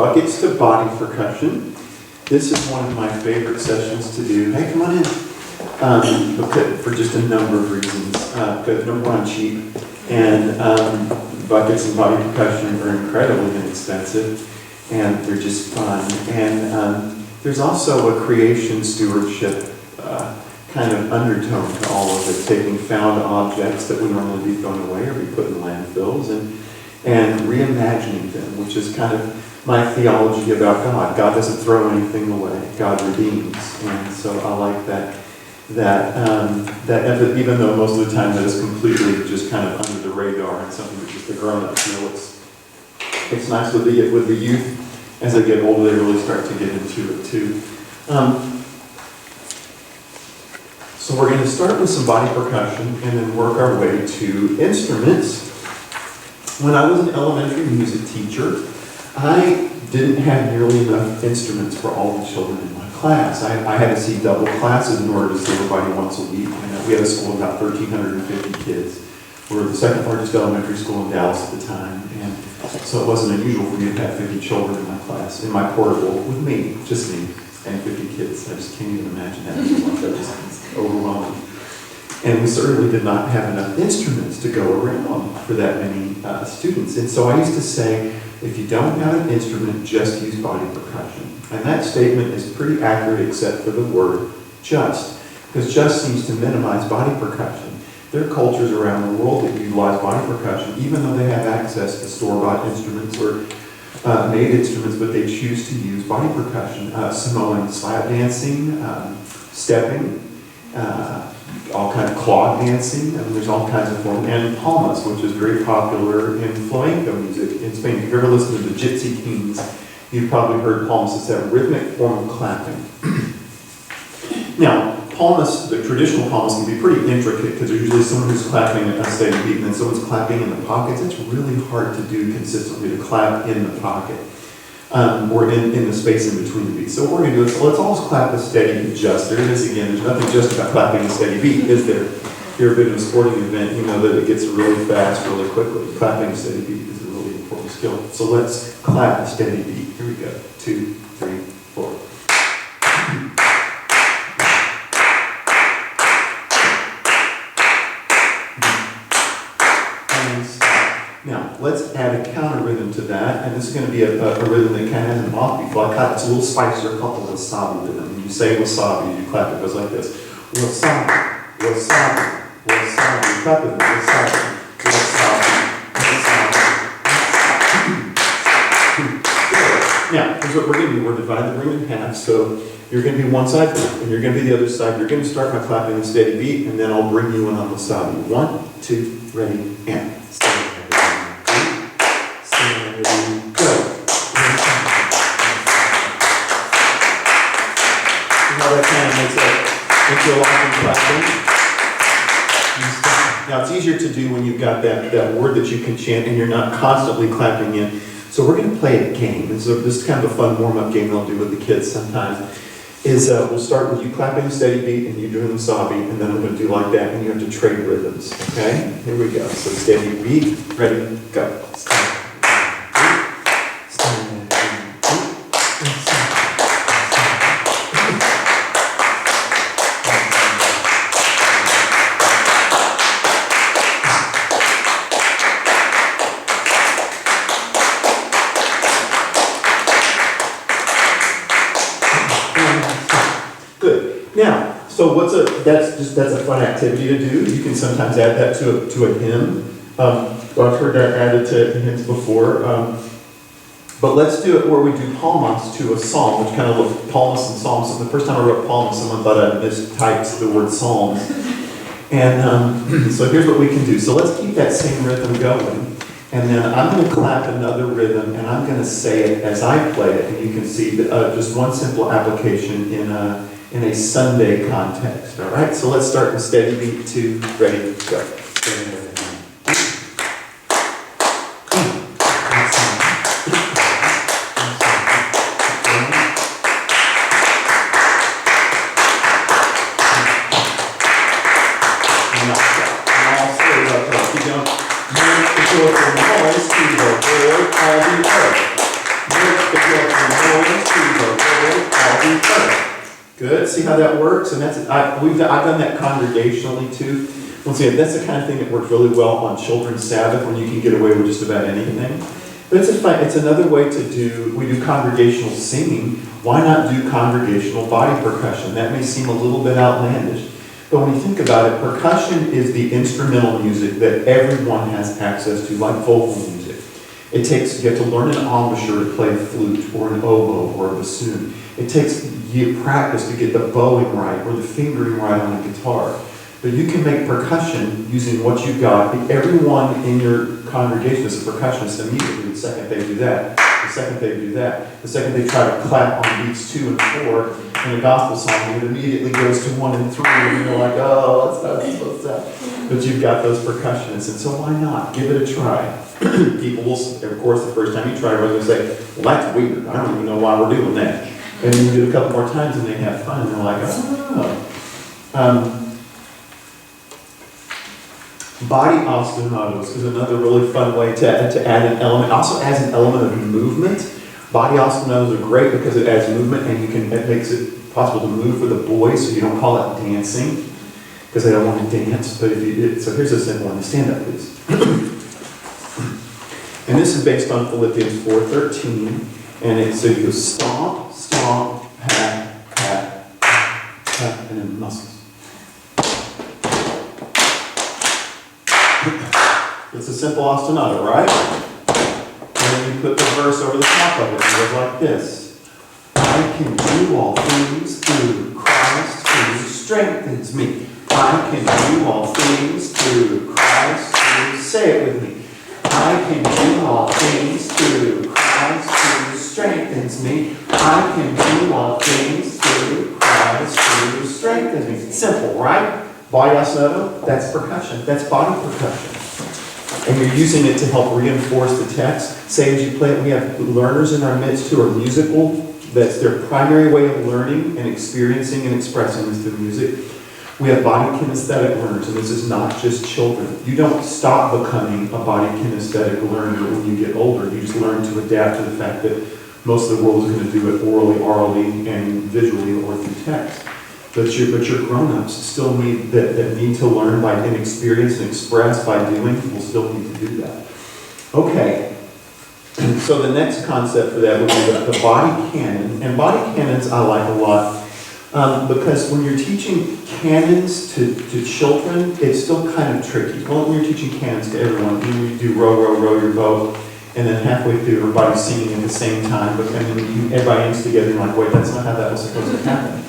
buckets to body percussion. This is one of my favorite sessions to do. Hey, come on in. For just a number of reasons. Because number one, I'm cheap, and buckets and body percussion are incredibly inexpensive, and they're just fun. And there's also a creation stewardship kind of undertone to all of it, taking found objects that would normally be thrown away or be put in landfills and reimagining them, which is kind of my theology about God. God doesn't throw anything away. God redeems. And so I like that even though most of the time that is completely just kind of under the radar and something that just the grown-ups know, it's nice with the youth. As they get older, they really start to get into it too. So we're going to start with some body percussion and then work our way to instruments. When I was an elementary music teacher, I didn't have nearly enough instruments for all the children in my class. I had to see double classes in order to see everybody once a week. And we had a school of about 1,350 kids. We were the second largest elementary school in Dallas at the time. And so it wasn't unusual for me to have 50 children in my class, in my portable, with me, just me, and 50 kids. I just can't even imagine having so much. That was overwhelming. And we certainly did not have enough instruments to go around for that many students. And so I used to say, if you don't have an instrument, just use body percussion. And that statement is pretty accurate except for the word just, because just seems to minimize body percussion. There are cultures around the world that utilize body percussion, even though they have access to store-bought instruments or made instruments, but they choose to use body percussion. Samoan slap dancing, stepping, all kinds of clog dancing, and there's all kinds of forms, and palmas, which is very popular in flamenco music in Spain. If you've ever listened to the Gypsy Kings, you've probably heard palmas. It's that rhythmic form of clapping. Now, palmas, the traditional palmas, can be pretty intricate because there's usually someone who's clapping at a steady beat and then someone's clapping in the pockets. It's really hard to do consistently, to clap in the pocket or in the space in between the beats. So what we're going to do is let's all clap a steady beat just. There it is again. There's nothing just about clapping a steady beat, is there? If you've ever been to a sporting event, you know that it gets really fast really quickly. Clapping a steady beat is a really important skill. So let's clap a steady beat. Here we go. 2, 3, 4. Now, let's add a counter rhythm to that, and this is going to be a rhythm that kind of has an offbeat. Like it's a little spicier, called the wasabi rhythm. When you say wasabi, you clap, it goes like this. Wasabi, wasabi, wasabi. You clap it, wasabi, wasabi, wasabi. Now, here's what we're going to do. We're dividing the ring in half, so you're going to be one side, and you're going to be the other side. You're going to start by clapping a steady beat, and then I'll bring you in on wasabi. 1, 2, ready, and steady. That kind of makes a lot of clapping. Now it's easier to do when you've got that word that you can chant and you're not constantly clapping in. So we're going to play a game. And so this is kind of a fun warm-up game I'll do with the kids sometimes. We'll start with you clapping a steady beat and you doing the wasabi, and then I'm going to do like that, and you have to trade rhythms. Okay? Here we go. So steady beat, ready, go. Now, so that's a fun activity to do. You can sometimes add that to a hymn. I've heard that added to hymns before. But let's do it where we do palmas to a psalm, which kind of looks palmas and psalms. So the first time I wrote palmas, someone thought I mistyped the word psalms. And so here's what we can do. So let's keep that same rhythm going. And then I'm going to clap another rhythm, and I'm going to say it as I play it. And you can see just one simple application in a Sunday context. All right, so let's start with steady beat 2, ready, go. Noise to the Lord, all the earth. Make the Good. See how that works? And I've done that congregationally too. Once again, that's the kind of thing that works really well on Children's Sabbath when you can get away with just about anything. But it's another way we do congregational singing. Why not do congregational body percussion? That may seem a little bit outlandish. But when you think about it, percussion is the instrumental music that everyone has access to, like vocal music. You have to learn an embouchure to play a flute or an oboe or a bassoon. It takes practice to get the bowing right or the fingering right on a guitar. But you can make percussion using what you've got. Everyone in your congregation is a percussionist immediately. The second they do that, the second they do that, the second they try to clap on beats 2 and 4 in a gospel song, it immediately goes to 1 and 3, and you're like, oh, that's not supposed to. But you've got those percussionists, and so why not? Give it a try. People will, of course, the first time you try, they'll say, well, that's weird. I don't even know why we're doing that. And then you do it a couple more times, and they have fun, and they're like, oh. Body ostinatos is another really fun way to add an element. Also adds an element of movement. Body ostinatos are great because it adds movement, and it makes it possible to move for the boys, so you don't call it dancing because they don't want to dance. But so here's a simple one. Stand up, please. And this is based on Philippians 4:13, and so you go stomp, stomp, pat, pat, pat, and then muscles. It's a simple ostinato, right? And then you put the verse over the top of it. It goes like this. I can do all things through Christ who strengthens me. I can do all things through Christ who, say it with me. I can do all things through Christ who strengthens me. I can do all things through Christ who strengthens me. Simple, right? Body ostinato, that's percussion. That's body percussion. And you're using it to help reinforce the text. Say as you play it, we have learners in our midst who are musical. That's their primary way of learning and experiencing and expressing is through music. We have body kinesthetic learners, and this is not just children. You don't stop becoming a body kinesthetic learner when you get older. You just learn to adapt to the fact that most of the world is going to do it orally, and visually, or through text. But your grown-ups still need that need to learn by inexperience and express by doing. Will still need to do that. Okay. So the next concept for that would be the body canon. And body canons I like a lot because when you're teaching canons to children, it's still kind of tricky. Well, when you're teaching canons to everyone, you do row, row, row your boat, and then halfway through everybody's singing at the same time, but and then everybody ends together and you're like, wait, that's not how that was supposed to happen.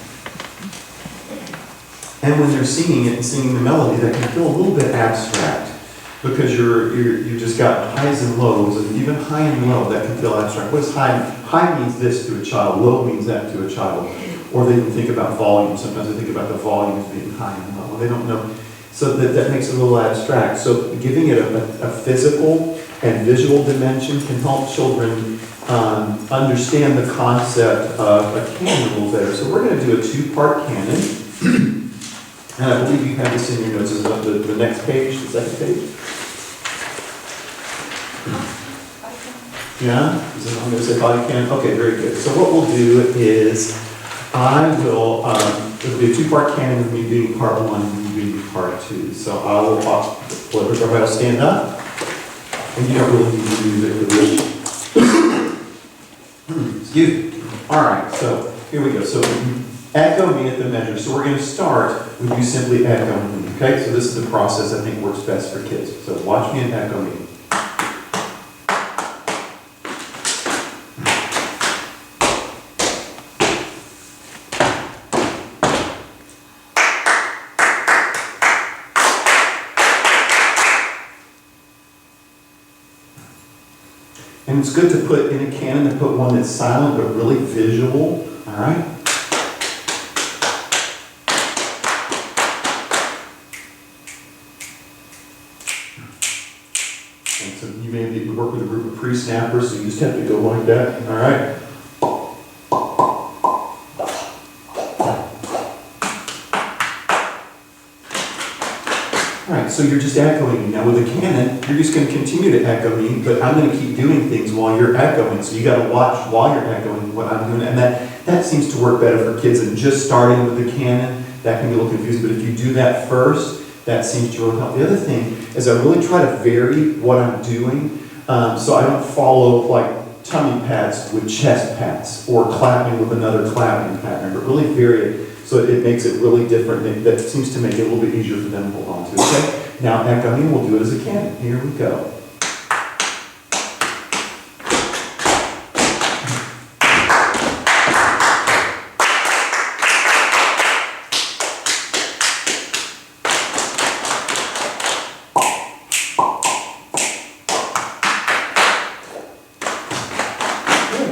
And when they're singing it and singing the melody, that can feel a little bit abstract because you just got highs and lows, and even high and low, that can feel abstract. What is high? High means this to a child, low means that to a child. Or they even think about volume. Sometimes they think about the volume as being high and low. They don't know. So that makes it a little abstract. So giving it a physical and visual dimension can help children understand the concept of a canon a little better. So we're going to do a 2-part canon. And I believe you have this in your notes. Is it the next page, the second page? Yeah? Is it, I'm going to say body canon? Okay, very good. So what we'll do is it'll be a 2-part canon with me doing part 1 and you doing part 2. So I will, everybody will stand up. And you don't really need to use it for this. Excuse me. All right, so here we go. So echo me at the measure. So we're going to start with you simply echoing me. Okay, so this is the process I think works best for kids. So watch me and echo me. And it's good to put in a canon to put one that's silent but really visual. All right. And so you may work with a group of pre-snappers, so you just have to go like that. All right. All right. so you're just echoing. Now with a canon, you're just going to continue to echo me, but I'm going to keep doing things while you're echoing. So you got to watch while you're echoing what I'm doing. And that seems to work better for kids than just starting with the canon. That can be a little confusing, but if you do that first, that seems to really help. The other thing is I really try to vary what I'm doing, so I don't follow like tummy pats with chest pats or clapping with another clapping pattern, but really vary it so it makes it really different. That seems to make it a little bit easier for them to hold on to. Okay? Now echoing, we'll do it as a canon. Here we go.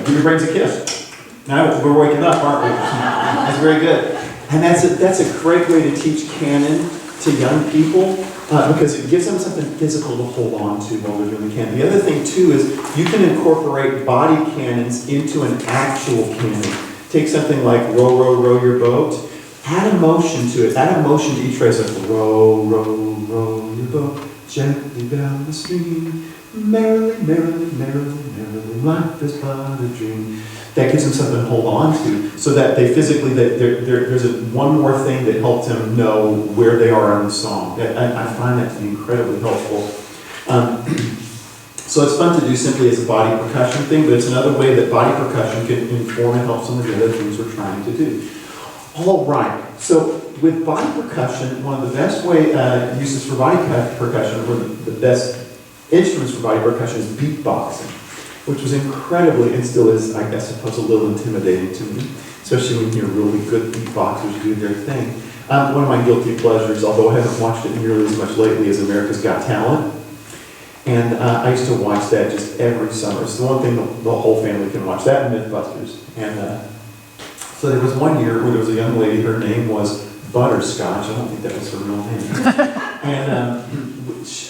Give your brains a kiss. Now we're waking up, aren't we? That's very good. And that's a great way to teach canon to young people because it gives them something physical to hold on to while they're doing the canon. The other thing too is you can incorporate body canons into an actual canon. Take something like row, row, row your boat. Add emotion to it. Add emotion to each phrase. Like row, row, row your boat gently down the stream. Merrily, merrily, merrily, merrily, life is but a dream. That gives them something to hold on to, so that they physically, there's one more thing that helps them know where they are in the song. I find that to be incredibly helpful. So it's fun to do simply as a body percussion thing, but it's another way that body percussion can inform and help some of the other things we're trying to do. All right, so with body percussion, one of the best uses for body percussion, or the best instruments for body percussion is beatboxing, which was incredibly, and still is, I guess, suppose, a little intimidating to me, especially when you hear really good beatboxers do their thing. One of my guilty pleasures, although I haven't watched it nearly as much lately, is America's Got Talent. And I used to watch that just every summer. It's the one thing the whole family can watch, that and Mythbusters. And so there was one year where there was a young lady, her name was Butterscotch, I don't think that was her real name.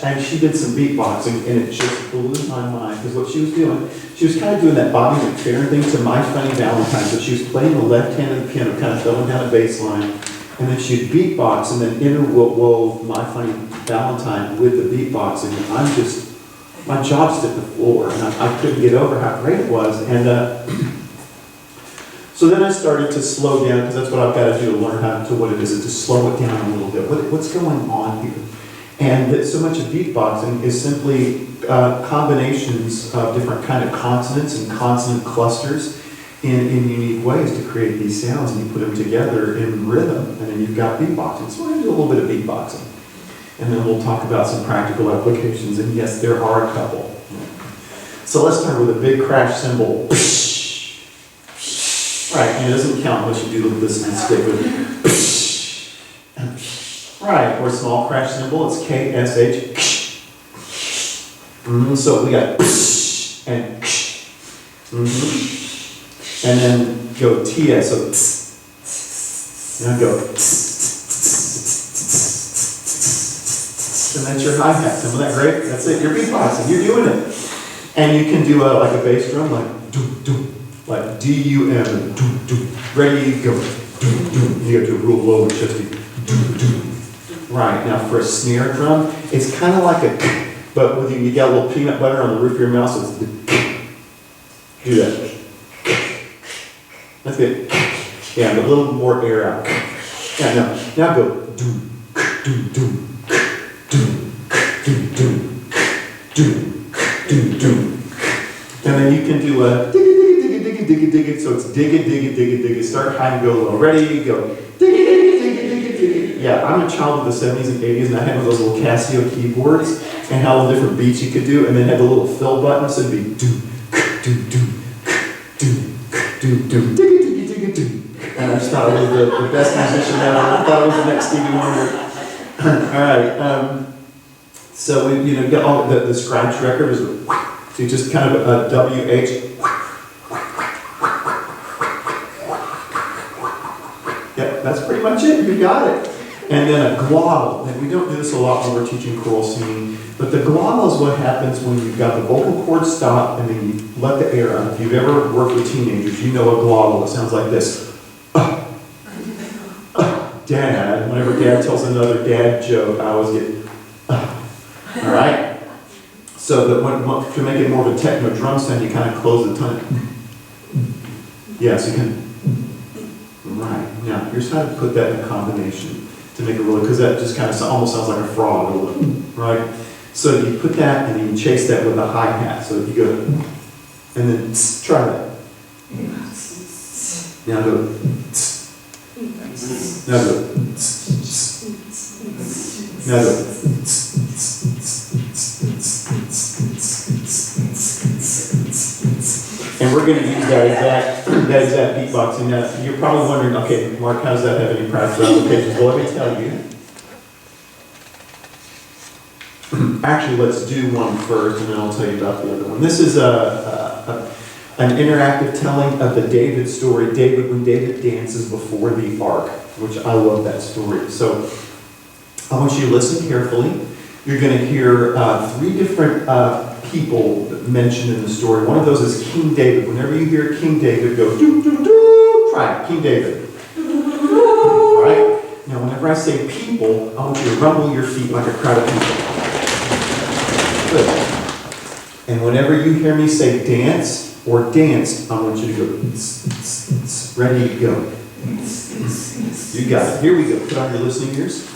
And she did some beatboxing, and it just blew my mind, because what she was doing, she was kind of doing that Bobby McFerrin thing to My Funny Valentine, so she was playing the left hand of the piano, kind of throwing down a bass line, and then she'd beatbox, and then interwove My Funny Valentine with the beatboxing, and my jaw just hit the floor, and I couldn't get over how great it was, and so then I started to slow down, because that's what I've got to do to learn what it is to slow it down a little bit. What's going on here? And that so much of beatboxing is simply combinations of different kind of consonants and consonant clusters in unique ways to create these sounds, and you put them together in rhythm, and then you've got beatboxing. So we're going to do a little bit of beatboxing. And then we'll talk about some practical applications, and yes, there are a couple. So let's start with a big crash cymbal. Right, and it doesn't count unless you do the listening stick with right, or a small crash cymbal, it's K-S-H. So we got and and then go T-S, so now go and that's your hi-hat cymbal. Isn't that great? That's it, you're beatboxing, you're doing it. And you can do like a bass drum, like do, like D-U-M, do. Ready, go, do. You got to real low and chesty, do. Right, now for a snare drum, it's kind of like a, but with you got a little peanut butter on the roof of your mouth, so it's do that. That's good. Yeah, and a little more air out. Yeah, now go do. And then you can do a dig, so it's dig it. Start high and go low. Ready, go. Dig. Yeah, I'm a child of the 70s and 80s, and I had one of those little Casio keyboards, and how the different beats you could do, and then had the little fill button, so it'd be do. And I just thought it was the best musician ever. I thought it was the next Stevie Wonder. All right, so we got all the scratch record is so you just kind of a WH. Yep, that's pretty much it. You got it. And then a glottal. And we don't do this a lot when we're teaching choral singing, but the glottal is what happens when you've got the vocal cord stop and then you let the air out. If you've ever worked with teenagers, you know a glottal. It sounds like this. Dad. Whenever Dad tells another dad joke, I always get All right? So that to make it more of a techno drum sound, you kind of close the tongue. Yes, you can. Right. Now, here's how to put that in a combination to make it really, because that just kind of almost sounds like a frog, right? So you put that and then you chase that with a hi-hat. So you go, and then try that. Now go. Now go. Now go. And we're going to use that exact beatboxing. Now, you're probably wondering, okay, Mark, how does that have any practical applications? Well, let me tell you. Actually, let's do one first, and then I'll tell you about the other one. This is an interactive telling of the David story, when David dances before the ark, which I love that story. So I want you to listen carefully. You're going to hear three different people mentioned in the story. One of those is King David. Whenever you hear King David, go doo doo doo. Try it, King David. Right? Now, whenever I say people, I want you to rumble your feet like a crowd of people. Good. And whenever you hear me say dance or danced, I want you to go. Ready to go. You got it. Here we go. Put on your listening ears.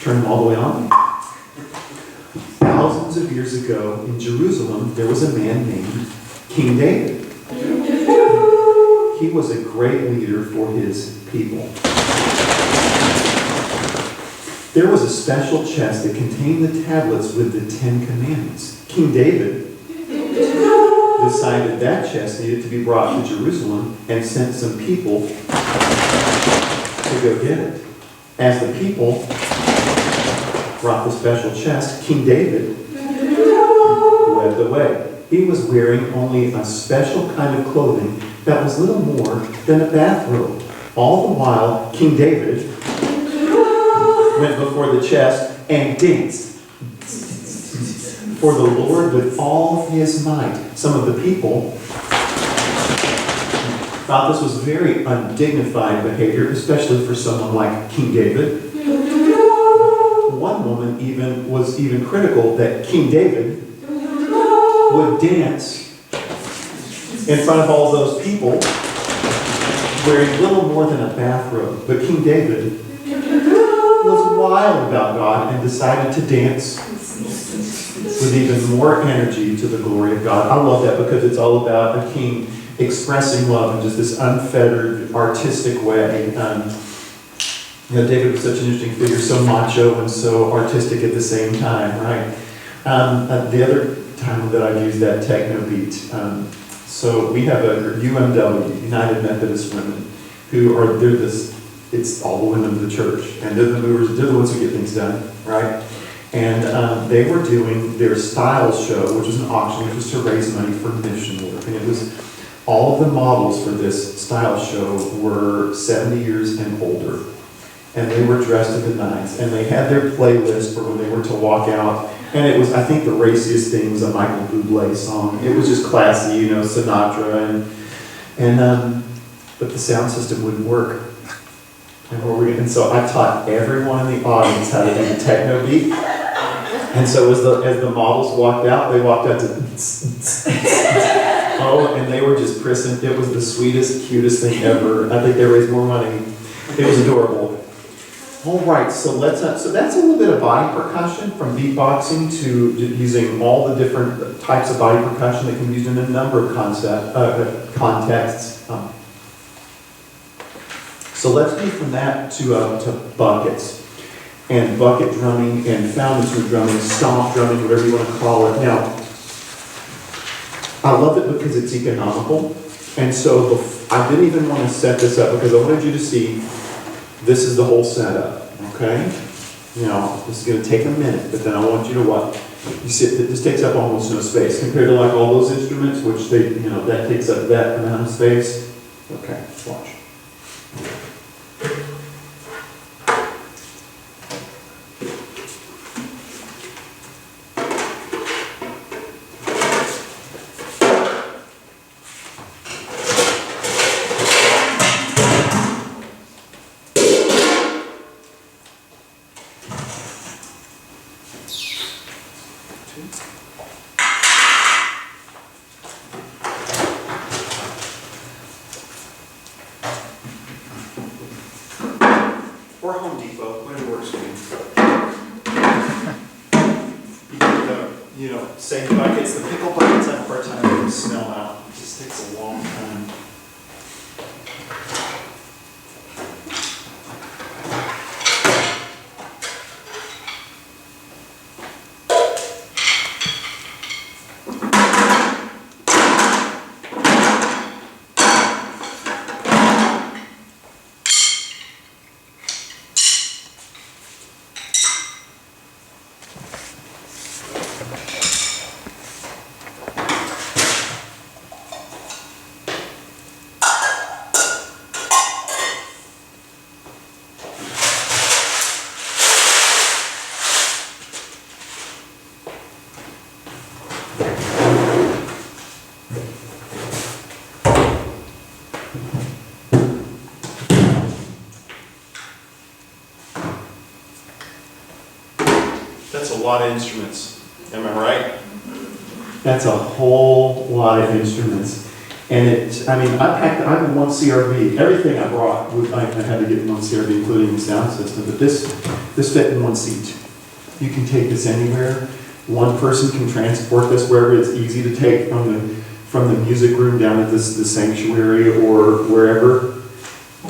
Turn them all the way on. Thousands of years ago in Jerusalem, there was a man named King David. He was a great leader for his people. There was a special chest that contained the tablets with the 10 Commandments. King David decided that chest needed to be brought to Jerusalem and sent some people to go get it. As the people brought the special chest, King David led the way. He was wearing only a special kind of clothing that was little more than a bathrobe. All the while, King David went before the chest and danced for the Lord with all his might. Some of the people thought this was very undignified behavior, especially for someone like King David. One woman was even critical that King David would dance in front of all those people wearing little more than a bathrobe. But King David was wild about God and decided to dance with even more energy to the glory of God. I love that because it's all about a king expressing love in just this unfettered, artistic way. David was such an interesting figure, so macho and so artistic at the same time, right? The other time that I've used that techno beat, so we have a UMW, United Methodist Women, it's all the women of the church, and they're the movers, they're the ones who get things done, right? And they were doing their style show, which was an auction, which was to raise money for mission work, and it was all of the models for this style show were 70 years and older. And they were dressed to the nines, and they had their playlist for when they were to walk out. And it was, I think the raciest thing was a Michael Bublé song. It was just classy, Sinatra, but the sound system wouldn't work. And so I taught everyone in the audience how to do the techno beat. And so as the models walked out, they walked out to and they were just prissing. It was the sweetest, cutest thing ever. I think they raised more money. It was adorable. All right, so that's a little bit of body percussion, from beatboxing to using all the different types of body percussion that can be used in a number of contexts. So let's move from that to buckets and bucket drumming and fountain drumming, stomp drumming, whatever you want to call it. Now, I love it because it's economical, and so I didn't even want to set this up because I wanted you to see. This is the whole setup, okay? Now, this is going to take a minute, but then I want you to watch. You see, this takes up almost no space compared to like all those instruments, which that takes up that amount of space. Okay, watch. or Home Depot, whatever works for you. You get the, same buckets. The pickle buckets I have a hard time getting the smell out. It just takes a long time. That's a lot of instruments, am I right? That's a whole lot of instruments. And I have one CRV. Everything I brought, I had to get in one CRV, including the sound system, but this fit in one seat. You can take this anywhere. One person can transport this wherever it's easy to take from the music room down at the sanctuary or wherever.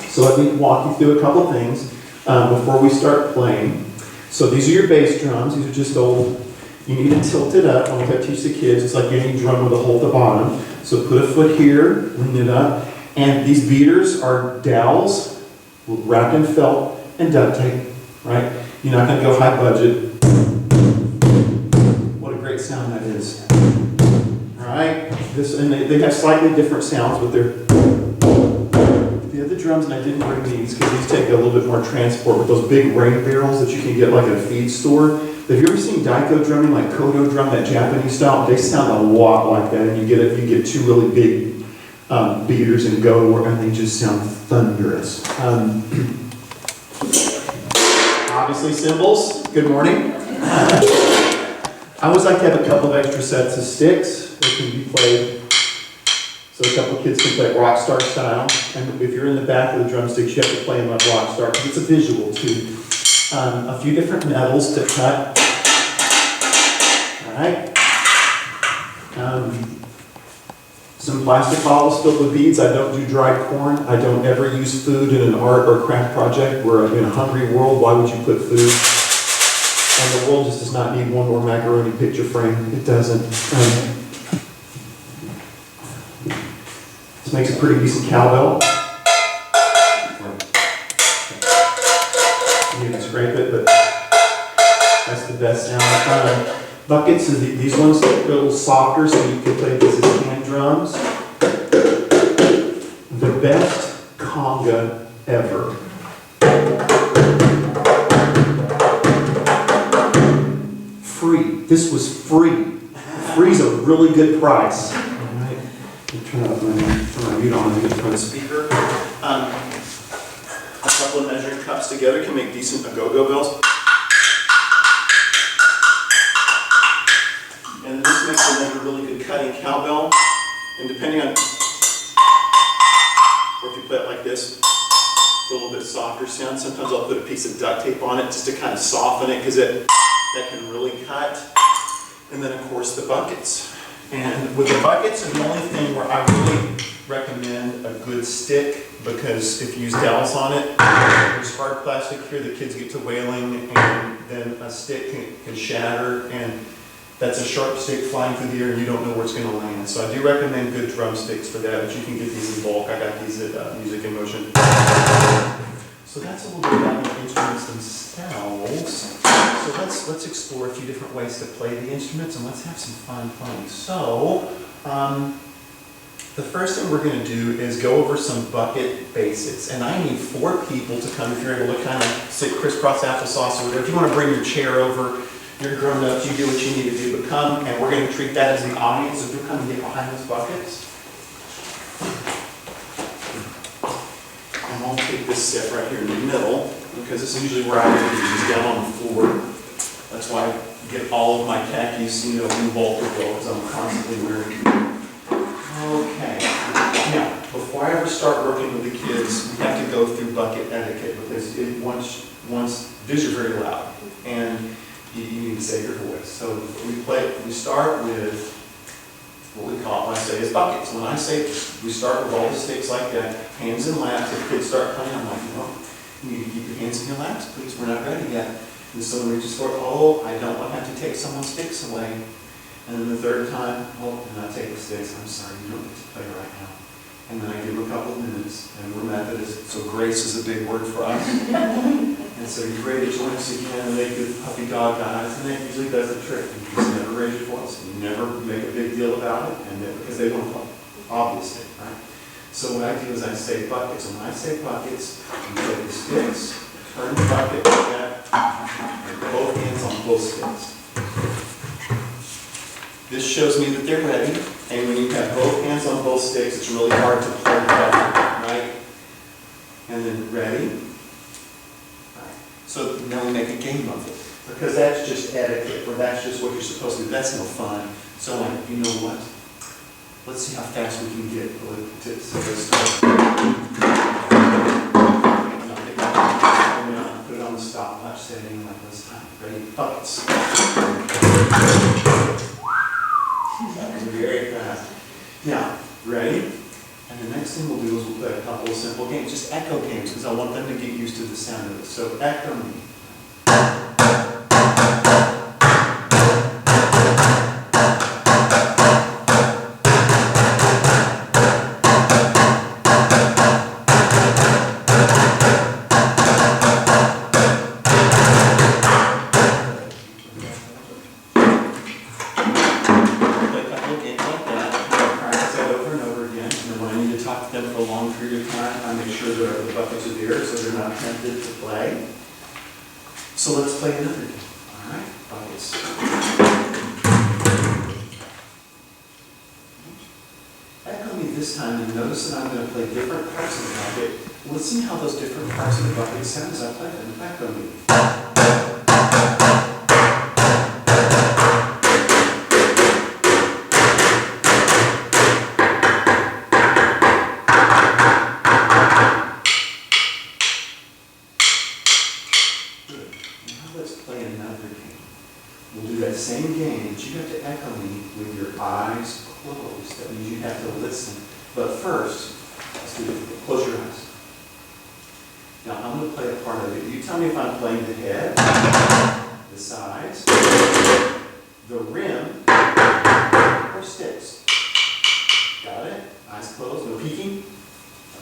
So let me walk you through a couple things before we start playing. So these are your bass drums. These are just old. You need to tilt it up. Like I teach the kids, it's like any drum with a hole at the bottom. So put a foot here, lean it up. And these beaters are dowels wrapped in felt and duct tape, right? You're not going to go high budget. What a great sound that is. All right? And they have slightly different sounds, but they're... The other drums, and I didn't bring these because these take a little bit more transport, but those big rain barrels that you can get like at a feed store. Have you ever seen Daiko drumming, like Kodo drum, that Japanese style? They sound a lot like that, and you get two really big beaters and go, and they just sound thunderous. Obviously cymbals, good morning. I always like to have a couple of extra sets of sticks that can be played. So a couple of kids can play rock star style, and if you're in the back of the drumsticks, you have to play them like rock star, because it's a visual too. A few different metals to cut. All right. Some plastic bottles filled with beads. I don't do dried corn. I don't ever use food in an art or craft project. We're in a hungry world. Why would you put food? And the world just does not need one more macaroni picture frame. It doesn't. This makes a pretty decent cowbell. You can scrape it, but that's the best sound. Buckets, these ones are a little softer, so you can play these as hand drums. The best conga ever. Free. This was free. Free's a really good price. All right. Turn my mute on and get in front of the speaker. A couple of measuring cups together can make decent go-go bells. And this makes another really good cutting cowbell. And depending on, or if you play it like this, a little bit softer sound. Sometimes I'll put a piece of duct tape on it just to kind of soften it, because that can really cut. And then of course the buckets. And with the buckets, is the only thing where I really recommend a good stick, because if you use dowels on it, there's hard plastic here, the kids get to wailing, and then a stick can shatter, and that's a sharp stick flying through the air, and you don't know where it's going to land. So I do recommend good drumsticks for that, but you can get these in bulk. I got these at Music in Motion. So that's a little bit about the instruments themselves. So let's explore a few different ways to play the instruments, and let's have some fun playing. So the first thing we're going to do is go over some bucket basics, and I need 4 people to come. If you're able to kind of sit crisscross applesauce or whatever. If you want to bring your chair over, you're grown ups, you do what you need to do, but come, and we're going to treat that as the audience, so do come and get behind those buckets. And I'll take this set right here in the middle, because this is usually where I do these, down on the floor. That's why I get all of my khakis, new Walter because I'm constantly wearing. Okay. Now, before I ever start working with the kids, we have to go through bucket etiquette because once these are very loud and you need to save your voice. So we start with what we call, I say, is buckets. When I say we start with all the sticks like that, hands in laps. If kids start playing, I'm like, no, you need to keep your hands in your laps, please. We're not ready yet. And someone reaches for, oh, I don't want to have to take someone's sticks away. And then the third time, oh, and I take the sticks. I'm sorry, you don't get to play right now. And then I give them a couple of minutes. And we're Methodists, so grace is a big word for us. And so you're ready to join us again and make the puppy dog eyes. And that usually does the trick. You just never raise your voice. You never make a big deal about it. And because they want to play, obviously, right? So what I do is I say buckets. And when I say buckets, you take the sticks, turn the bucket like that, and both hands on both sticks. This shows me that they're ready. And when you have both hands on both sticks, it's really hard to play the bucket, right? And then ready. Right. So now we make a game of it. Because that's just etiquette, or that's just what you're supposed to do. That's no fun. So I'm like, you know what? Let's see how fast we can get. So let's start. Put it on the stopwatch setting like this time. Ready? Buckets. That was very fast. Now, ready? And the next thing we'll do is we'll play a couple of simple games, just echo games, because I want them to get used to the sound of it. So echo me. So let's play another game. All right, buckets. Echo me this time, and notice that I'm going to play different parts of the bucket. Listen how those different parts of the bucket sound as I play them. Echo me. Same game, but you have to echo me with your eyes closed. That means you have to listen. But first, let's do it. Close your eyes. Now I'm going to play a part of it. You tell me if I'm playing the head, the sides, the rim, or sticks. Got it? Eyes closed, no peeking.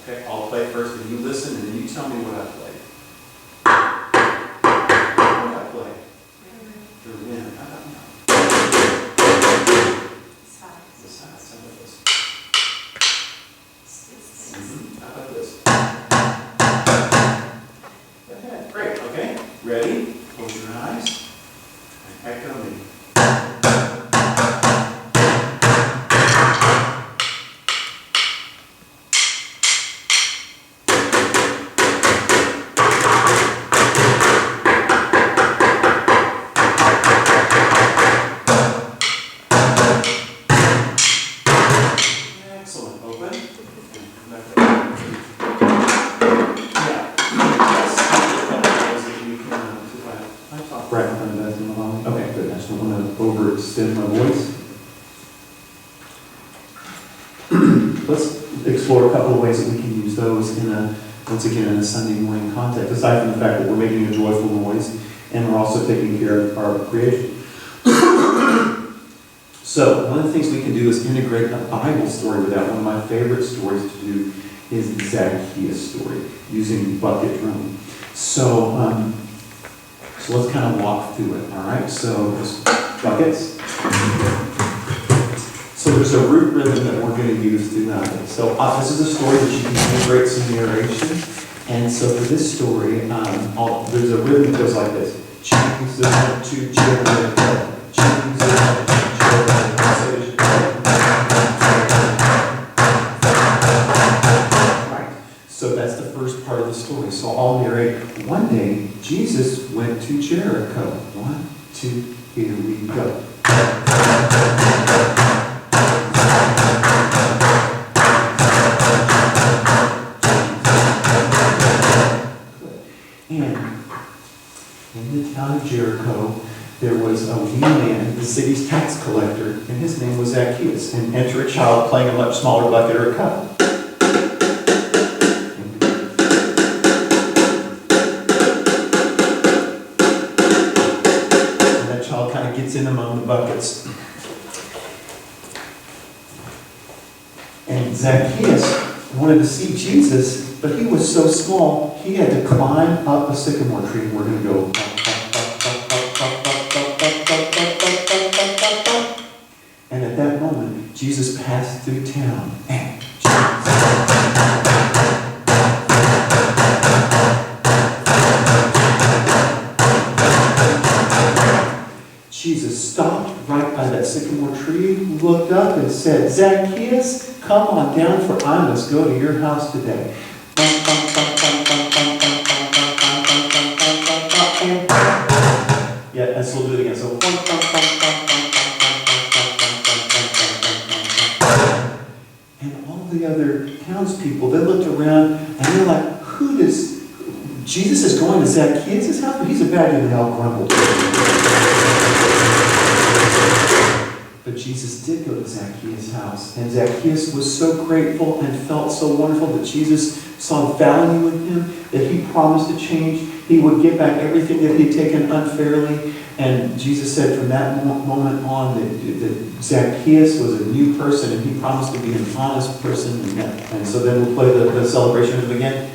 Okay, I'll play first, and you listen, and then you tell me what I played. What I played? The rim. How about now? The sides. How about this? How about this? Okay, great. Okay, ready? Close your eyes. And echo me. Overextend my voice. Let's explore a couple of ways that we can use those once again in a Sunday morning context, aside from the fact that we're making a joyful noise and we're also taking care of our creation. So one of the things we can do is integrate a Bible story with that. One of my favorite stories to do is the Zacchaeus story, using bucket drumming. So let's kind of walk through it, all right? So there's buckets. So there's a root rhythm that we're going to use throughout it. So this is a story that you can integrate some narration. And so for this story, there's a rhythm that goes like this. Jesus went to Jericho. Jesus went to Jericho. Right. So that's the first part of the story. So I'll narrate. One day, Jesus went to Jericho. 1, 2, here we go. out of Jericho, there was a wee man, the city's tax collector, and his name was Zacchaeus. And enter a child playing a much smaller bucket or a cup. And that child kind of gets in among the buckets. And Zacchaeus wanted to see Jesus, but he was so small, he had to climb up a sycamore tree. And we're going to go. And at that moment, Jesus passed through town. And Jesus stopped right by that sycamore tree, looked up and said, Zacchaeus, come on down, for I must go to your house today. Yeah, and so we'll do it again. So, and all the other townspeople, they looked around and they're like, who does, Jesus is going to Zacchaeus' house? But he's a bad dude, and they all grumbled. But Jesus did go to Zacchaeus' house, and Zacchaeus was so grateful and felt so wonderful that Jesus saw value in him, that he promised to change. He would get back everything that he'd taken unfairly. And Jesus said from that moment on that Zacchaeus was a new person, and he promised to be an honest person. And so then we'll play the celebration of him again.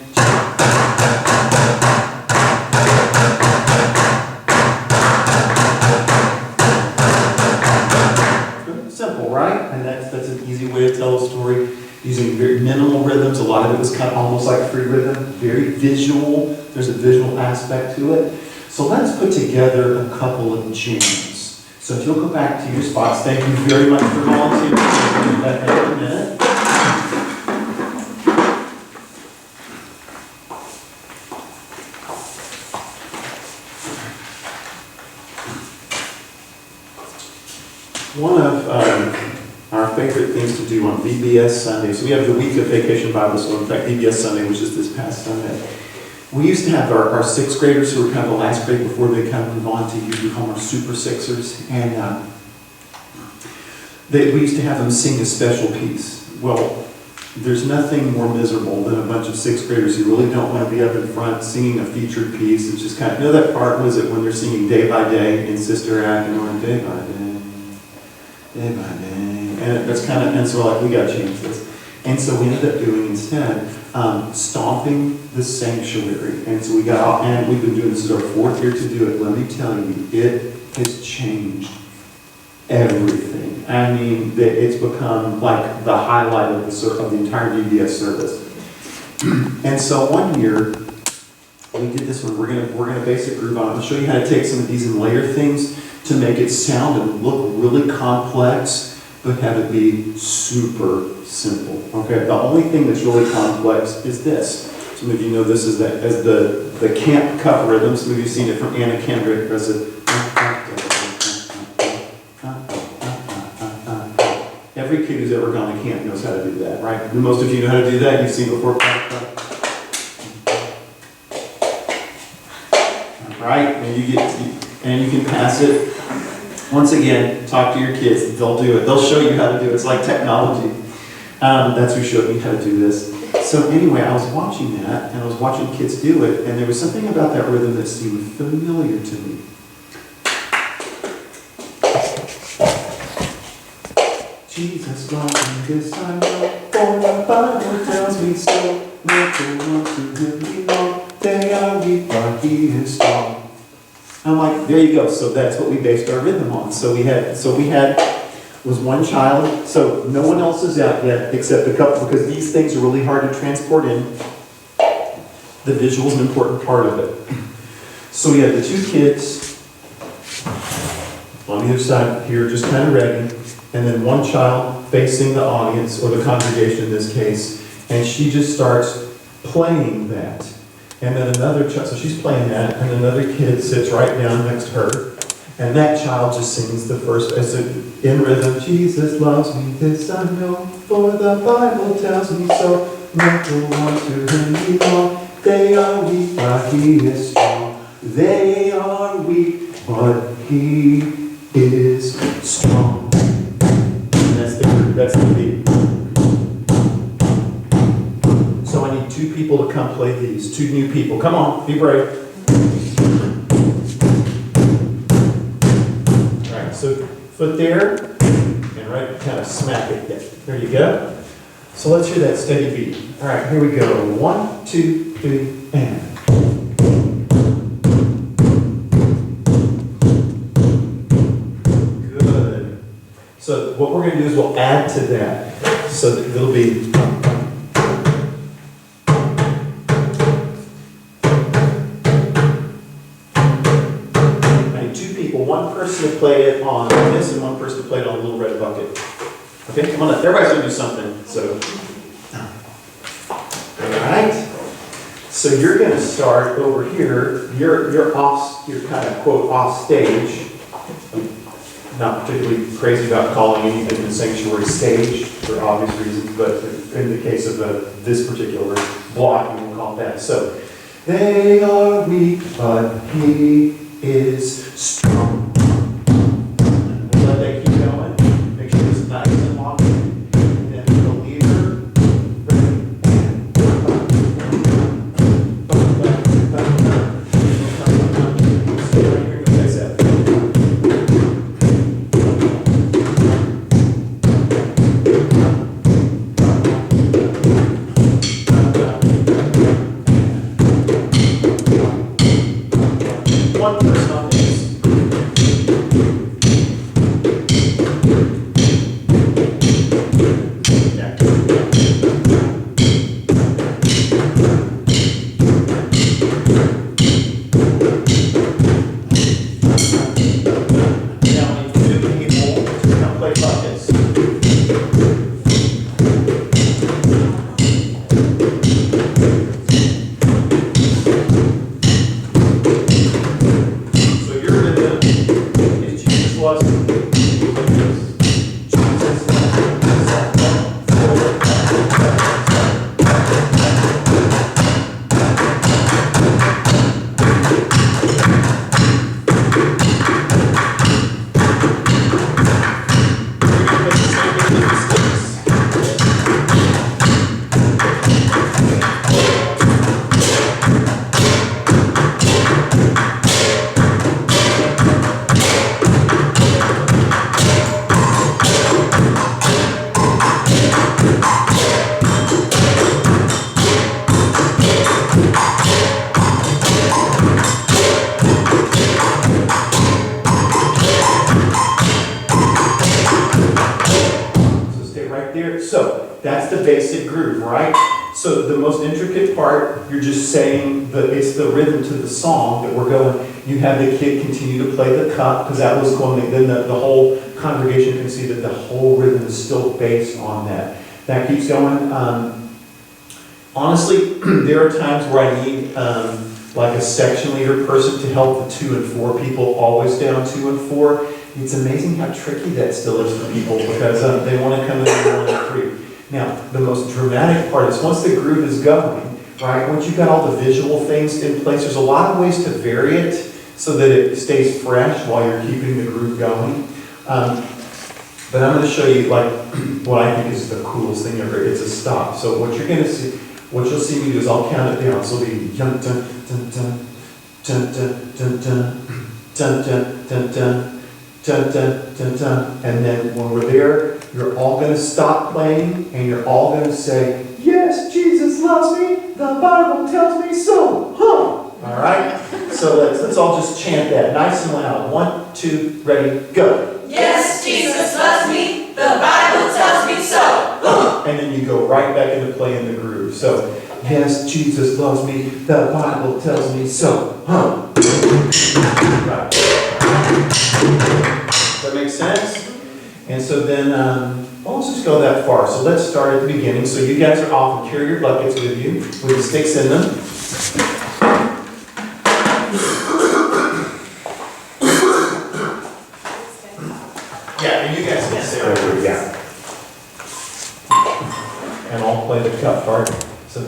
Simple, right? And that's an easy way to tell a story using very minimal rhythms. A lot of it was kind of almost like free rhythm, very visual. There's a visual aspect to it. So let's put together a couple of jams. So if you'll go back to your spots, thank you very much for volunteering. We'll do that in a minute. One of our favorite things to do on VBS Sunday, so we have the week of Vacation Bible School. In fact, VBS Sunday was just this past Sunday. We used to have our sixth graders who were kind of the last grade before they kind of move on to usually call them our Super Sixers. And we used to have them sing a special piece. Well, there's nothing more miserable than a bunch of sixth graders who really don't want to be up in front singing a featured piece. It's just kind of, you know that part, was it when they're singing Day by Day in Sister Act, and going Day by Day, Day by Day. And that's kind of, and so like, we got to change this. And so we ended up doing instead, stomping the sanctuary. And so we got out, and we've been doing this is our fourth year to do it. Let me tell you, it has changed everything. I mean, it's become like the highlight of the entire VBS service. And so one year, we did this one. We're gonna base a groove on it. I'll show you how to take some of these and layer things to make it sound and look really complex, but have it be super simple. Okay. The only thing that's really complex is this. Some of you know this as the camp cup rhythm. Some of you have seen it from Anna Kendrick. Every kid who's ever gone to camp knows how to do that, right? Most of you know how to do that. You've seen it before. Right? And you can pass it. Once again, talk to your kids. They'll do it. They'll show you how to do it. It's like technology. That's who showed me how to do this. So anyway, I was watching that, and I was watching kids do it, and there was something about that rhythm that seemed familiar to me. Jesus loves me, this I know, for the Bible tells me so. Let the ones who really know, they are weak, but he is strong. I'm like, there you go. So that's what we based our rhythm on. So we had was one child. So no one else is out yet except a couple, because these things are really hard to transport in. The visual is an important part of it. So we had the two kids on either side here, just kind of ready, and then one child facing the audience, or the congregation in this case, and she just starts playing that. And then another child, so she's playing that, and another kid sits right down next to her, and that child just sings the first, in rhythm, Jesus loves me, this I know, for the Bible tells me so. Let the ones who him belong, they are weak, but he is strong. They are weak, but he is strong. That's the beat. So I need 2 people to come play these. 2 new people. Come on, be brave. All right, so foot there, and right, kind of smack it there. There you go. So let's hear that steady beat. All right, here we go. 1, 2, 3, and. Good. So what we're going to do is we'll add to that. So that it'll be. I need 2 people. 1 person to play it on this, and 1 person to play it on a little red bucket. Okay, come on up. Everybody's going to do something. So. Alright, so you're going to start over here. You're kind of quote off stage. Not particularly crazy about calling anything in sanctuary stage for obvious reasons, but in the case of this particular block, we will call it that. So they are weak, but he is strong. And we'll let that keep going. Make sure it's nice and long. And then the leader. One person on this. So that's the basic groove, right? So the most intricate part, you're just saying that it's the rhythm to the song that we're going. You have the kid continue to play the cup, because that was going, then the whole congregation can see that the whole rhythm is still based on that. That keeps going. Honestly, there are times where I need like a section leader person to help the 2 and 4 people always down 2 and 4. It's amazing how tricky that still is for people, because they want to come in and 1 and 3. Now, the most dramatic part is once the groove is going, right, once you've got all the visual things in place, there's a lot of ways to vary it so that it stays fresh while you're keeping the groove going. But I'm going to show you like what I think is the coolest thing ever. It's a stop. So what you're going to see, what you'll see me do is I'll count it down. So it'll be dun dun dun dun dun dun dun dun dun dun dun dun. Dun, dun, dun, dun. And then when we're there, you're all going to stop playing and you're all going to say, yes, Jesus loves me, the Bible tells me so, huh? All right? So let's all just chant that nice and loud. 1, 2, ready, go. Yes, Jesus loves me, the Bible tells me so, huh? And then you go right back into playing the groove. So, yes, Jesus loves me, the Bible tells me so, huh? Right. Does that make sense? And so then, let's just go that far. So let's start at the beginning. So you guys are off and carry your buckets with you, with the sticks in them. Yeah, and you guys can stay right where you got. And I'll play the cup part. So,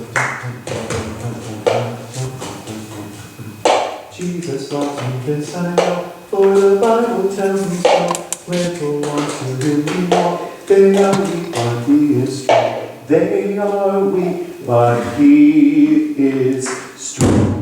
Jesus lost me, this I know, for the Bible tells me so. Little ones who really walk, they are weak, but he is strong. They are weak, but he is strong.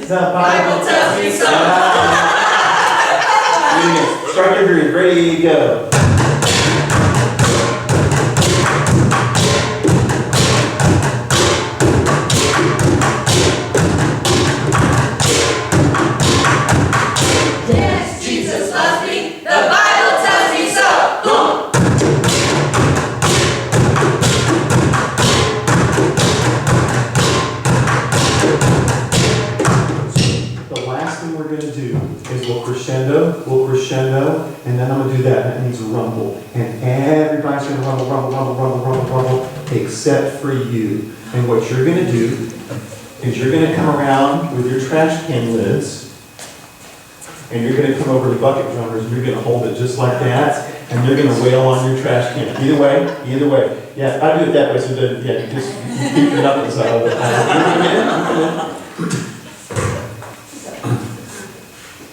The Bible tells me so. Strike your groove. Ready, go. Yes, Jesus loves me. The Bible tells me so. The last thing we're going to do is we'll crescendo, and then I'm going to do that. That means rumble. And everybody's going to rumble, except for you. And what you're going to do is you're going to come around with your trash can lids, and you're going to come over to bucket drummers, and you're going to hold it just like that, and they're going to wail on your trash can. Either way. Yeah, I do it that way, so that, yeah, you just keep your knuckles out of it.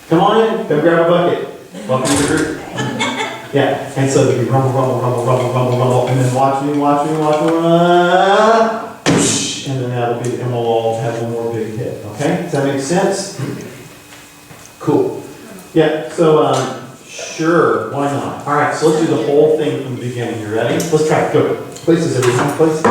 Come on in, come grab a bucket. Welcome to the group. Yeah, and so you rumble, and then watch me, and then that'll be, and we'll all have one more big hit, okay? Does that make sense? Cool. Yeah, so, sure, why not? All right, so let's do the whole thing from the beginning. You ready? Let's try it, go. Places, everyone, places.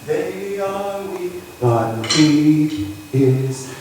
They are weak, but he is.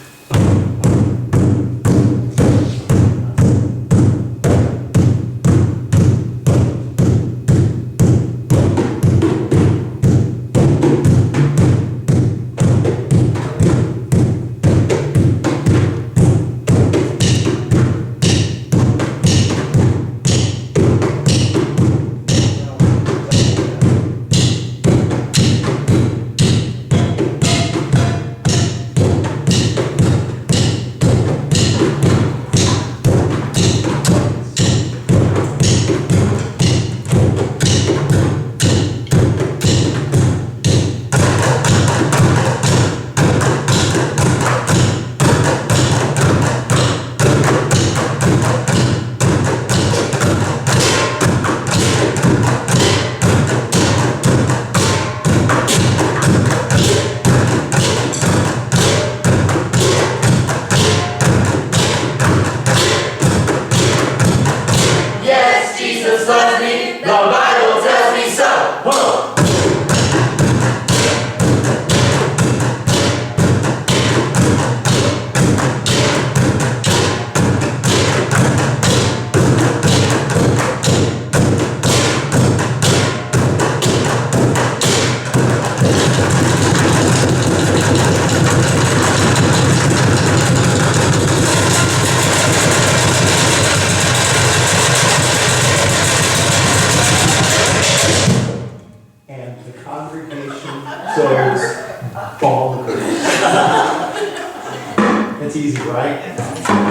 It's easy, right?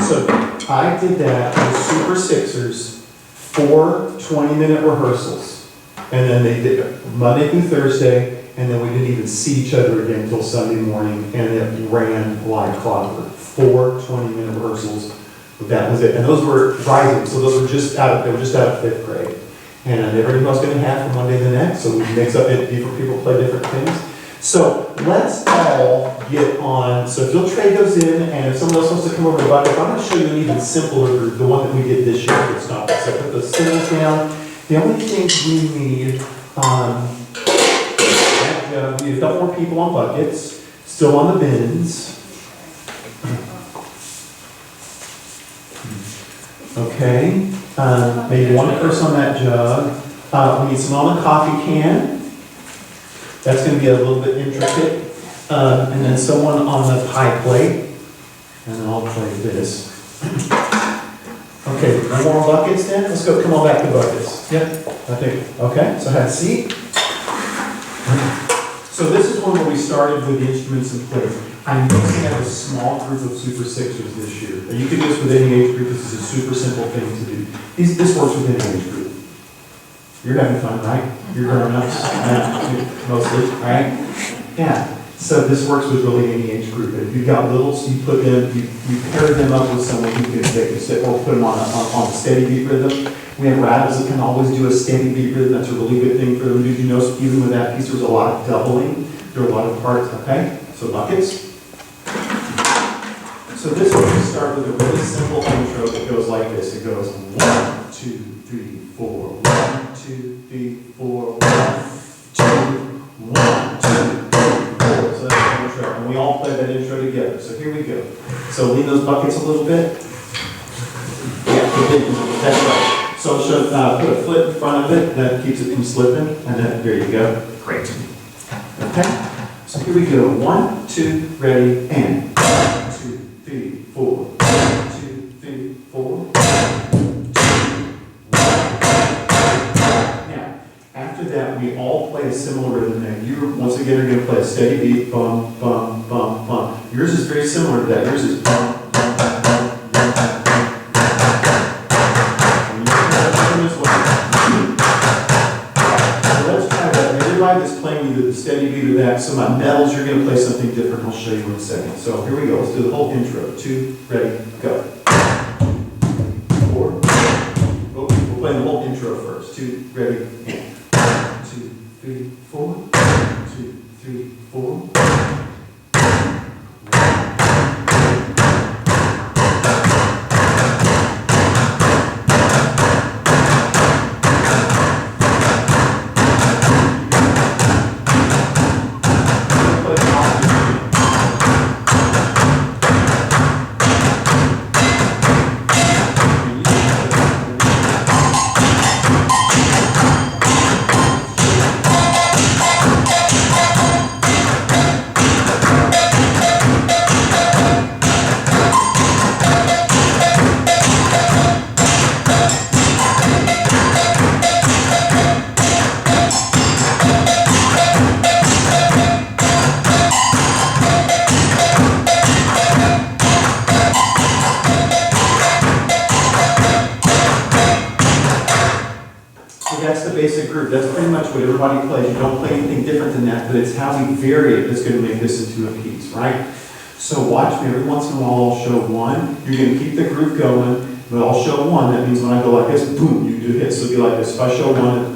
So I did that with Super Sixers, 4 20-minute rehearsals. And then they did it Monday through Thursday, and then we didn't even see each other again until Sunday morning, and it ran like clockwork. 4 20-minute rehearsals. That was it. And those were rising, so those were just out of 5th grade. And I never knew what I was going to have from one day to the next, so we mix up it, different people play different things. So let's all get on. So if you'll trade those in, and if someone else wants to come over to bucket, I'm going to show you an even simpler group, the one that we did this year. It's not. So put those symbols down. The only things we need, we need a couple more people on buckets, still on the bins. Okay, maybe one person on that jug. We need some on the coffee can. That's going to be a little bit intricate. And then someone on the pie plate. And then I'll play this. Okay, no more buckets then? Let's go, come on back to buckets. Yep, I think, okay, so have a seat. So this is one where we started with instruments and players. I'm going to have a small group of Super Sixers this year. And you can do this with any age group. This is a super simple thing to do. This works with any age group. You're having fun, right? You're grown-ups, mostly, right? Yeah. So this works with really any age group. If you've got littles, you put them, you pair them up with someone who can sit, or put them on a steady beat rhythm. We have rattles that can always do a steady beat rhythm. That's a really good thing for them. Did you notice even with that piece, there's a lot of doubling. There are a lot of parts, okay? So buckets. So this one, we start with a really simple intro that goes like this. It goes 1, 2, 3, 4. 1, 2, 3, 4. 1, 2, 1, 2, 3, 4. So that's the intro. And we all play that intro together. So here we go. So lean those buckets a little bit. Yeah, that's right. So put a foot in front of it. That keeps it from slipping. And then there you go. Great. Okay. So here we go. 1, 2, ready, and 1, 2, 3, 4. 1, 2, 3, 4. Now, after that, we all play a similar rhythm. Now, you once again are going to play a steady beat, bum, bum, bum, bum. Yours is very similar to that. Yours is bum, bum, bum, bum, bum, bum. And you're going to play this one. So let's try that. Everybody that's playing either the steady beat or that. So my medals, you're going to play something different. I'll show you in a second. So here we go. Let's do the whole intro. 2, ready, go. 4. Oh, we'll play the whole intro first. 2, ready, and 2, 3, 4. 2, 3, 4. That's the basic group. That's pretty much what everybody plays. You don't play anything different than that, but it's how we vary it that's going to make this into a piece, right? So watch me. Every once in a while, I'll show 1. You're going to keep the group going, but I'll show 1. That means when I go like this, boom, you do hits. So it'll be like this. If I show 1,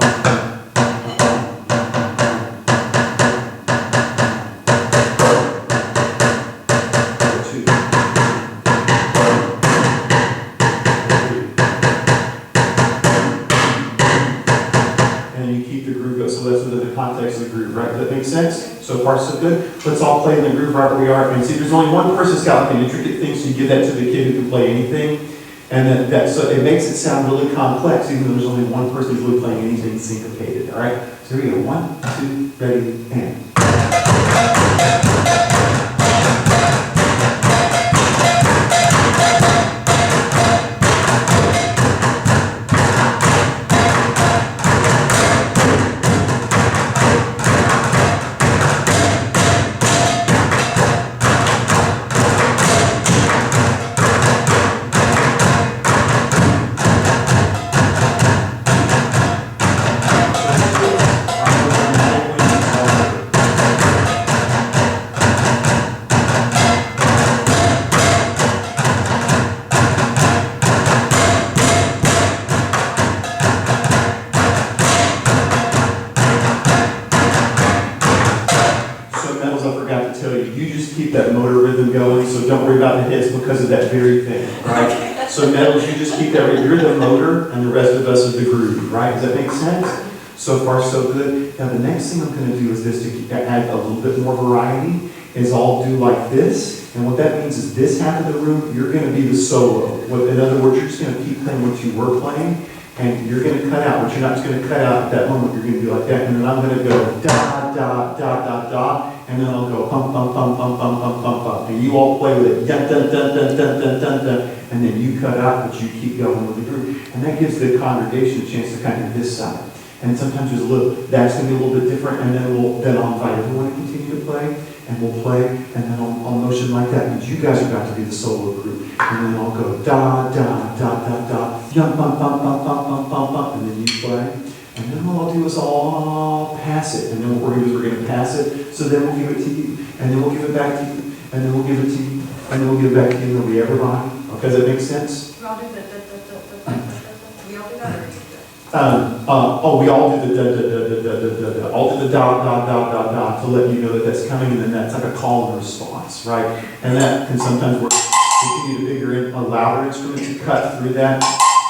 it's context of the groove, right? Does that make sense? So far, so good. Let's all play in the groove right where we are. And see, there's only one person that's got like an intricate thing, so you give that to the kid who can play anything. And then so it makes it sound really complex, even though there's only one person who's really playing anything syncopated. All right? So here we go. 1, 2, ready, and. you just keep that motor rhythm going, so don't worry about the hits because of that very thing, right? So metals, you just keep that, you're the motor and the rest of us are the groove, right? Does that make sense? So far, so good. Now the next thing I'm going to do is this, to add a little bit more variety, is I'll do like this. And what that means is this half of the room, you're going to be the solo. In other words, you're just going to keep playing what you were playing, and you're going to cut out, but you're not just going to cut out at that moment. You're going to do like that, and then I'm going to go da, da, da, da, da, and then I'll go pum, pum, pum, pum, pum, pum, pum, pum. And you all play with it, dun, dun, dun, dun, dun, dun, dun, dun, and then you cut out, but you keep going with the groove. And that gives the congregation a chance to kind of this side. And sometimes there's a little, that's going to be a little bit different, and then I'll invite everyone to continue to play, and we'll play, and then I'll motion like that, and you guys are about to be the solo group. And then I'll go da, da, da, da, da, yum, bum, bum, bum, bum, bum, bum, bum, and then you play. And then what I'll do is I'll pass it, and then what we're going to do is we're going to pass it, so then we'll give it to you, and then we'll give it back to you, and then we'll give it to you, and then we'll give it back to you, and it'll be everybody. Okay, does that make sense? We all do that. We all do that, or you do it? We all do the da, all do the da, da, da, da, da, to let you know that that's coming, and then that's like a call and response, right? And that can sometimes work. If you need a bigger, a louder instrument to cut through that,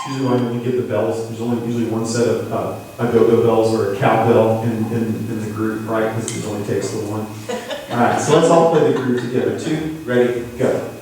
usually when you get the bells, there's only usually one set of a go-go bells or a cowbell in the group, right? Because it only takes the one. All right, so let's all play the groove together. 2, ready, go.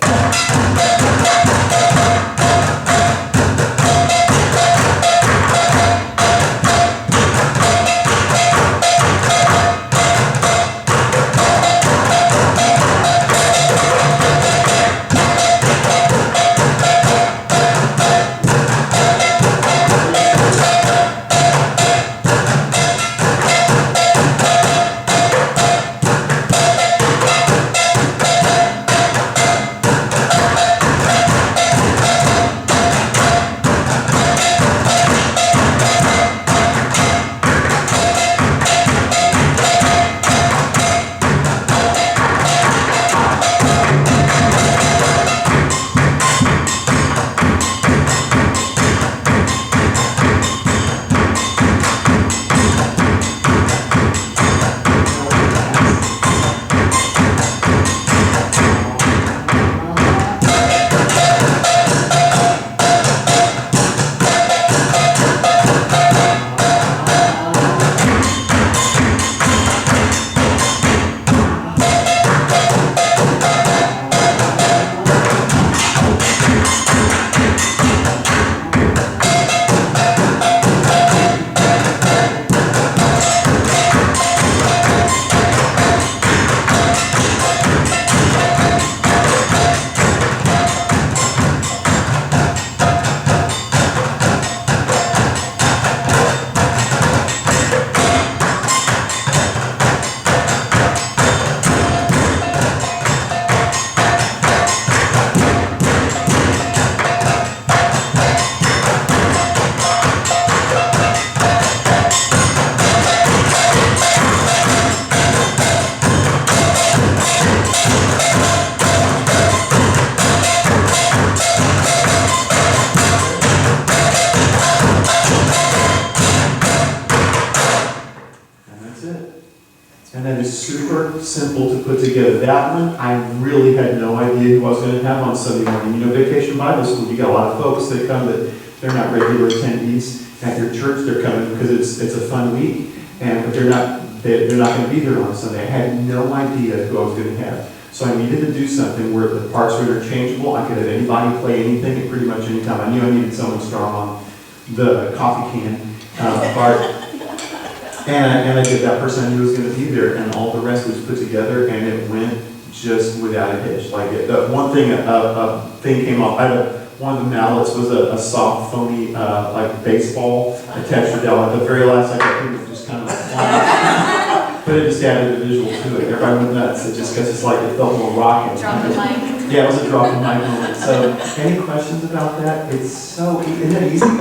Super simple to put together. That one, I really had no idea who I was going to have on Sunday morning. You know, Vacation Bible School, you got a lot of folks that come that they're not regular attendees at your church. They're coming because it's a fun week, but they're not going to be there on Sunday. I had no idea who I was going to have. So I needed to do something where the parts were interchangeable. I could have anybody play anything at pretty much any time. I knew I needed someone strong on the coffee can part. And I did that person I knew was going to be there, and all the rest was put together, and it went just without a hitch. Like one thing, a thing came off. One of the mallets was a soft, phony, like baseball attached to down. At the very last second, it was just kind of flying. But it just added a visual to it. Everybody went nuts. It just because it's like it felt more rocking. Drop the mic. Yeah, it was a drop the mic moment. So, any questions about that? It's so isn't that easy? Do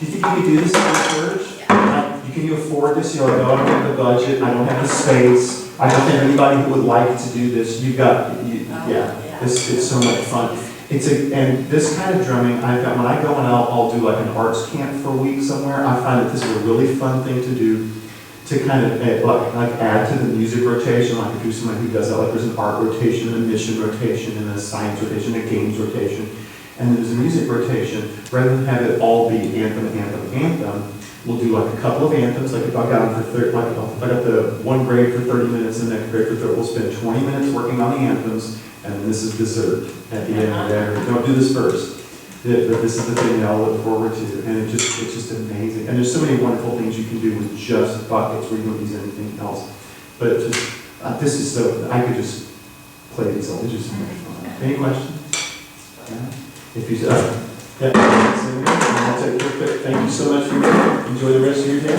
you think you could do this in your church? Can you afford this? You're like, oh, I don't have the budget, I don't have the space, I don't have anybody who would like to do this. It's so much fun. And this kind of drumming, I found when I go and I'll do like an arts camp for a week somewhere, I find that this is a really fun thing to do to kind of like add to the music rotation, like if you're somebody who does that, like there's an art rotation, a mission rotation, and a science rotation, a games rotation, and there's a music rotation. Rather than have it all be anthem, anthem, anthem, we'll do like a couple of anthems. Like if I got them for 30, like if I got the one grade for 30 minutes and the next grade for 30, we'll spend 20 minutes working on the anthems, and then this is dessert at the end of that. Don't do this first. But this is the thing that I'll look forward to, and it's just amazing. And there's so many wonderful things you can do with just buckets where you don't use anything else. But it just, this is so, I could just play these all. It's just so much fun. Any questions? Yeah. If you, I'll take a quick, thank you so much for your time. Enjoy the rest of your day.